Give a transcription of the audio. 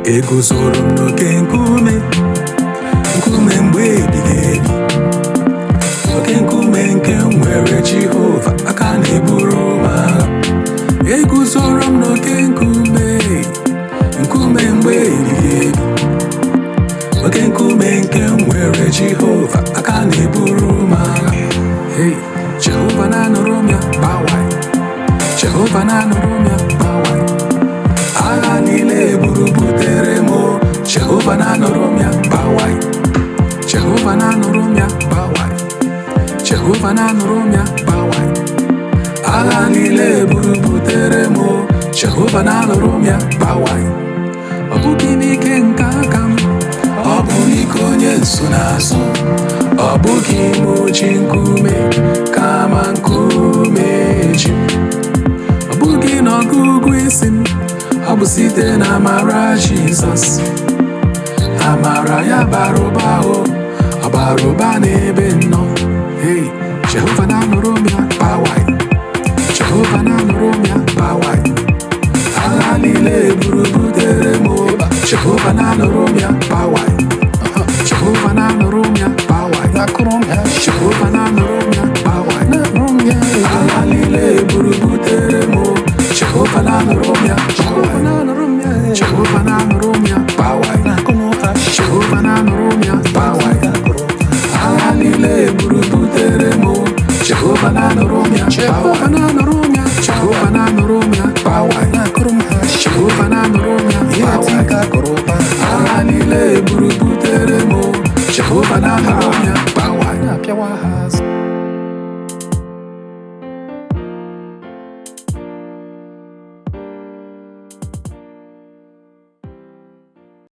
eguzoro m n'oke nkume mgbe ebighị ebi, oke nkume nke nwere Jehova aka na-eburu m agha. Eguzoro m n'oke nkume mgbe ebighị ebi, oke nkume nke nwere Jehova aka na-eburu m agha. Hey, Jehova na-anụrụ m ya gbawai, Jehova na-anụrụ m ya gbawai. Agha niile eburu butere m, Jehova na-anụrụ m ya gbawai, Jehova na-anụrụ m ya gbawai, Jehova na-anụrụ m ya gbawai. Agha niile eburu butere m, Jehova na-anụrụ m ya gbawai. Ọ bụghị n'ike nke aka m, ọ bụ n'ike onye nsonaazụ. Ọ bụghị m ji nkume kama nkume ji m. Ọ bụghị n'ọgụgụ isi m, ọ bụ site na amara Jizọs. Amara ya bara ụba, ọ bara ụba n'ebe nnọ. Hey, Jehova na-anụrụ m ya gbawai, Jehova na-anụrụ m ya gbawai. Agha niile eburu butere m, Jehova na-anụrụ m ya gbawai, Jehova na-anụrụ m ya gbawai, Jehova na-anụrụ m ya gbawai. Agha niile eburu butere m, Jehova na-anụrụ m ya gbawai, Jehova na-anụrụ m ya gbawai, Jehova na-anụrụ m ya gbawai. Agha niile eburu butere m, Jehova na-anụrụ m ya gbawai, Jehova na-anụrụ m ya gbawai, Jehova na-anụrụ m ya gbawai. Agha niile eburu butere m, Jehova na-anụrụ m ya gbawai.